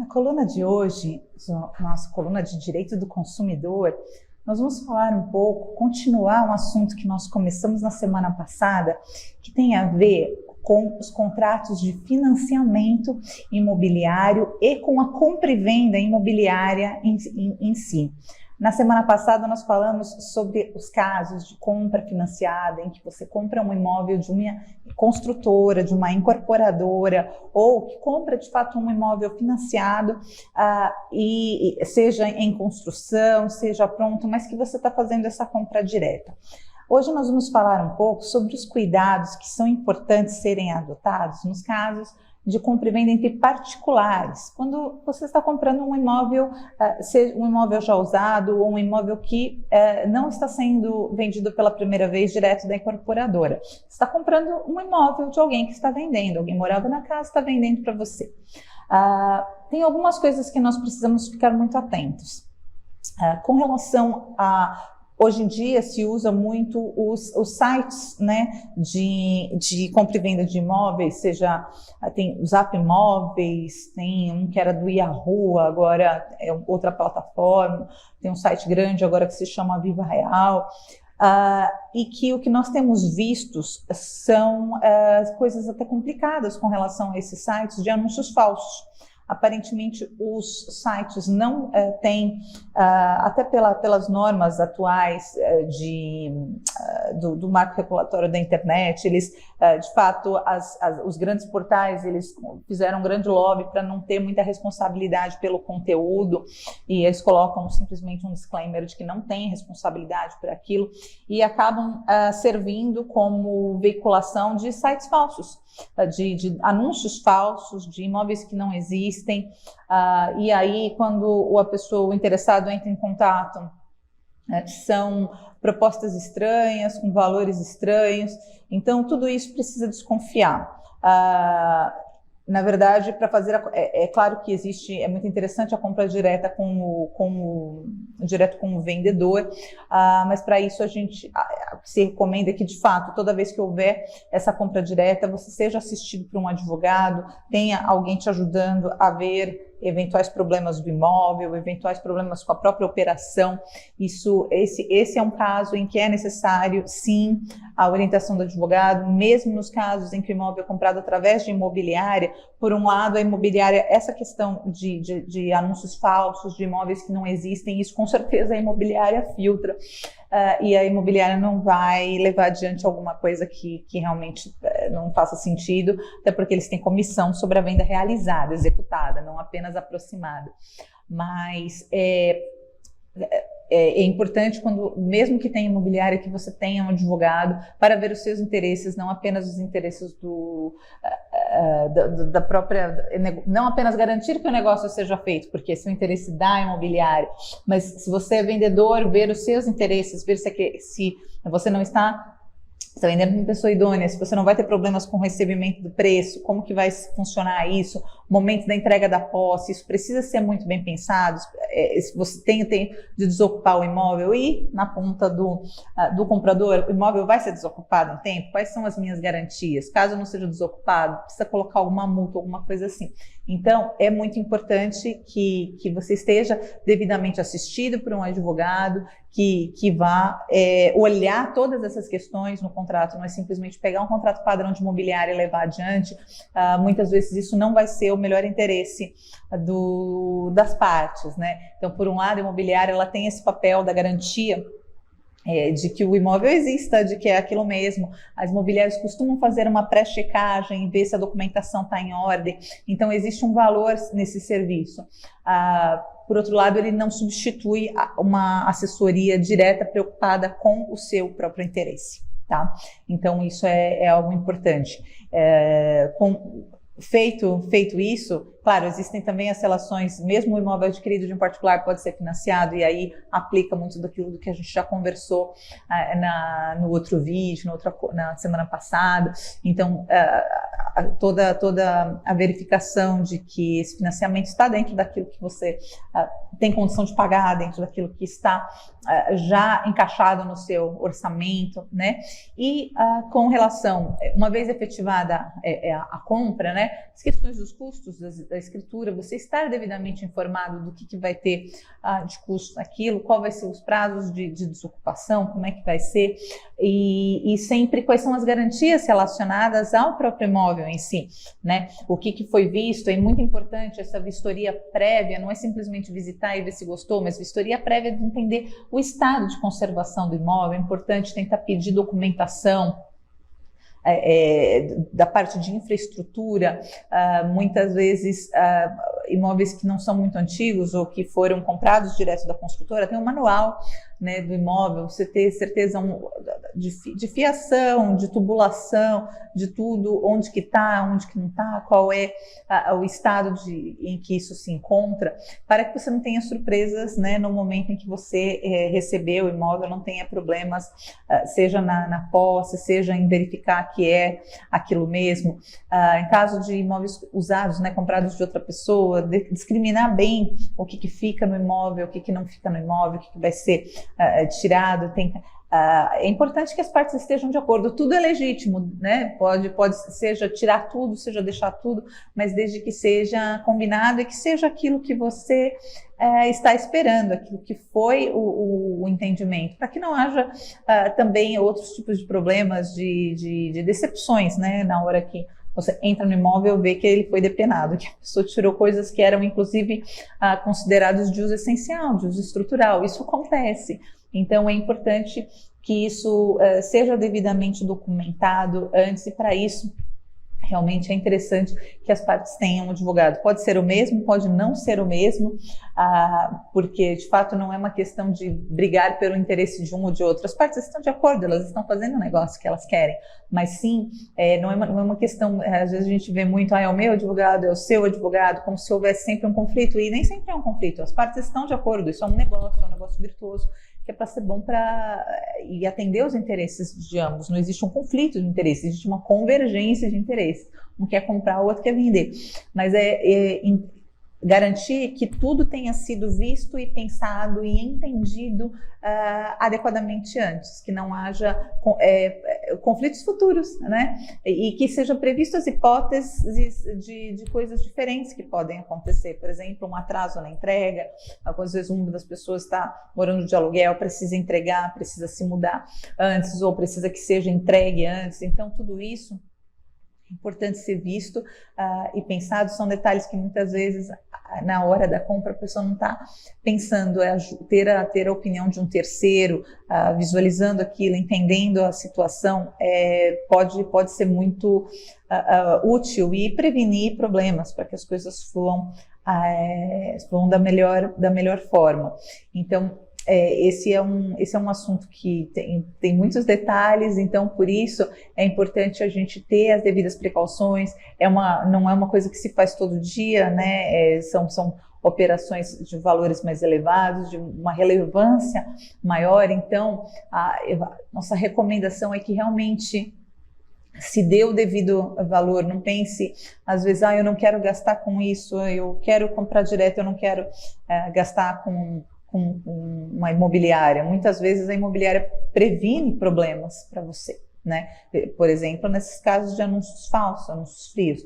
coluna de hoje, nossa coluna de Direito do Consumidor, nós vamos falar um pouco, continuar um assunto que nós começamos na semana passada, que tem a ver com os contratos de financiamento imobiliário e com a compra e venda imobiliária em si. Na semana passada nós falamos sobre os casos de compra financiada, em que você compra um imóvel de uma construtora, de uma incorporadora, ou que compra de fato um imóvel financiado, e seja em construção, seja pronto, mas que você está fazendo essa compra direta. Hoje nós vamos falar um pouco sobre os cuidados que são importantes serem adotados nos casos de compra e venda entre particulares, quando você está comprando um imóvel, seja um imóvel já usado ou um imóvel que não está sendo vendido pela primeira vez direto da incorporadora. Você está comprando um imóvel de alguém que está vendendo, alguém morava na casa, está vendendo para você. Tem algumas coisas que nós precisamos ficar muito atentos. Com relação a... Hoje em dia se usa muito os sites, né, de compra e venda de imóveis, seja tem o Zap Imóveis, tem um que era do Yahoo, agora é outra plataforma, tem um site grande agora que se chama Viva Real, e que o que nós temos vistos são coisas até complicadas com relação a esses sites de anúncios falsos. Aparentemente, os sites não têm, até pelas normas atuais do marco regulatório da internet, eles, de fato, os grandes portais, eles fizeram um grande lobby para não ter muita responsabilidade pelo conteúdo, e eles colocam simplesmente um disclaimer de que não tem responsabilidade por aquilo, e acabam servindo como veiculação de sites falsos, de anúncios falsos, de imóveis que não existem, e aí quando o interessado entra em contato, são propostas estranhas, com valores estranhos, então tudo isso precisa desconfiar. Na verdade, para fazer é claro que existe, é muito interessante a compra direta direto com o vendedor, mas para isso a gente se recomenda que, de fato, toda vez que houver essa compra direta, você seja assistido por um advogado, tenha alguém te ajudando a ver eventuais problemas do imóvel, eventuais problemas com a própria operação. Esse é um caso em que é necessário, sim, a orientação do advogado, mesmo nos casos em que o imóvel é comprado através de imobiliária. Por um lado, a imobiliária, essa questão de anúncios falsos, de imóveis que não existem, isso com certeza a imobiliária filtra, e a imobiliária não vai levar adiante alguma coisa que realmente não faça sentido, até porque eles têm comissão sobre a venda realizada, executada, não apenas aproximada. Mas é importante, mesmo que tenha imobiliária, que você tenha um advogado para ver os seus interesses, não apenas os interesses da própria, não apenas garantir que o negócio seja feito, porque esse é o interesse da imobiliária, mas se você é vendedor, ver os seus interesses, ver se você não está vendendo para uma pessoa idônea, se você não vai ter problemas com o recebimento do preço, como que vai funcionar isso, momento da entrega da posse, isso precisa ser muito bem pensado. Se você tem de desocupar o imóvel e na ponta do comprador, o imóvel vai ser desocupado em tempo? Quais são as minhas garantias? Caso não seja desocupado, precisa colocar alguma multa, alguma coisa assim. Então, é muito importante que você esteja devidamente assistido por um advogado, que vá olhar todas essas questões no contrato, não é simplesmente pegar um contrato padrão de imobiliária e levar adiante. Muitas vezes isso não vai ser o melhor interesse das partes, né? Então, por um lado, a imobiliária ela tem esse papel da garantia de que o imóvel exista, de que é aquilo mesmo. As imobiliárias costumam fazer uma pré-checagem, ver se a documentação está em ordem, então existe um valor nesse serviço. Por outro lado, ele não substitui uma assessoria direta preocupada com o seu próprio interesse, tá? Então isso é algo importante. Feito isso, claro, existem também as relações, mesmo o imóvel adquirido de um particular pode ser financiado, e aí aplica muito daquilo do que a gente já conversou no outro vídeo, na semana passada. Então, toda a verificação de que esse financiamento está dentro daquilo que você tem condição de pagar, dentro daquilo que está já encaixado no seu orçamento, né? E com relação, uma vez efetivada a compra, né? As questões dos custos da escritura, você estar devidamente informado do que vai ter de custo naquilo, qual vai ser os prazos de desocupação, como é que vai ser, e sempre quais são as garantias relacionadas ao próprio imóvel em si, né? O que foi visto, é muito importante essa vistoria prévia, não é simplesmente visitar e ver se gostou, mas vistoria prévia de entender o estado de conservação do imóvel. É importante tentar pedir documentação da parte de infraestrutura, muitas vezes imóveis que não são muito antigos ou que foram comprados direto da construtora, tem um manual, né, do imóvel, você ter certeza de fiação, de tubulação, de tudo, onde que está, onde que não está, qual é o estado em que isso se encontra, para que você não tenha surpresas, né, no momento em que você recebeu o imóvel, não tenha problemas, seja na posse, seja em verificar que é aquilo mesmo. Em caso de imóveis usados, né, comprados de outra pessoa, discriminar bem o que fica no imóvel, o que não fica no imóvel, o que vai ser tirado. É importante que as partes estejam de acordo. Tudo é legítimo, né? Pode seja tirar tudo, seja deixar tudo, mas desde que seja combinado e que seja aquilo que você está esperando, aquilo que foi o entendimento, para que não haja também outros tipos de problemas, de decepções, né? Na hora que você entra no imóvel e vê que ele foi depenado, que a pessoa tirou coisas que eram, inclusive, consideradas de uso essencial, de uso estrutural. Isso acontece. Então, é importante que isso seja devidamente documentado antes, e para isso, realmente é interessante que as partes tenham um advogado. Pode ser o mesmo, pode não ser o mesmo, porque de fato não é uma questão de brigar pelo interesse de um ou de outro. As partes estão de acordo, elas estão fazendo o negócio que elas querem, mas sim, não é uma questão, às vezes a gente vê muito, é o meu advogado, é o seu advogado, como se houvesse sempre um conflito, e nem sempre é um conflito, as partes estão de acordo, isso é um negócio virtuoso, que é para ser bom e atender os interesses de ambos. Não existe um conflito de interesses, existe uma convergência de interesses. Um quer comprar, o outro quer vender. Mas garantir que tudo tenha sido visto e pensado e entendido adequadamente antes, que não haja conflitos futuros, né? E que sejam previstas hipóteses de coisas diferentes que podem acontecer. Por exemplo, um atraso na entrega, às vezes uma das pessoas está morando de aluguel, precisa entregar, precisa se mudar antes, ou precisa que seja entregue antes. Então, tudo isso é importante ser visto e pensado. São detalhes que muitas vezes na hora da compra a pessoa não está pensando, ter a opinião de um terceiro, visualizando aquilo, entendendo a situação, pode ser muito útil e prevenir problemas, para que as coisas fluam da melhor forma. Então, esse é um assunto que tem muitos detalhes, então por isso é importante a gente ter as devidas precauções. Não é uma coisa que se faz todo dia, né? São operações de valores mais elevados, de uma relevância maior. Então nossa recomendação é que realmente se dê o devido valor. Não pense, às vezes, eu não quero gastar com isso, eu quero comprar direto, eu não quero gastar com uma imobiliária. Muitas vezes a imobiliária previne problemas para você, né? Por exemplo, nesses casos de anúncios falsos, anúncios frios.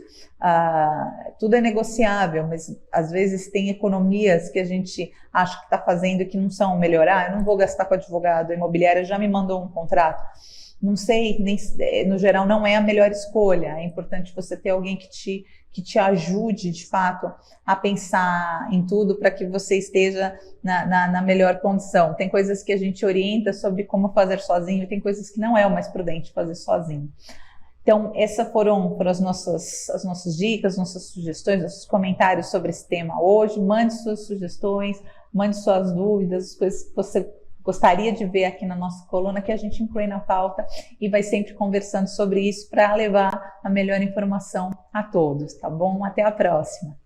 Tudo é negociável, mas às vezes tem economias que a gente acha que está fazendo e que não são melhorar. Eu não vou gastar com advogado, a imobiliária já me mandou um contrato. Não sei, no geral não é a melhor escolha. É importante você ter alguém que te ajude, de fato, a pensar em tudo para que você esteja na melhor condição. Tem coisas que a gente orienta sobre como fazer sozinho e tem coisas que não é o mais prudente fazer sozinho. Então, essas foram as nossas dicas, nossas sugestões, nossos comentários sobre esse tema hoje. Mande suas sugestões, mande suas dúvidas, as coisas que você gostaria de ver aqui na nossa coluna, que a gente inclui na pauta e vai sempre conversando sobre isso para levar a melhor informação a todos, tá bom? Até a próxima!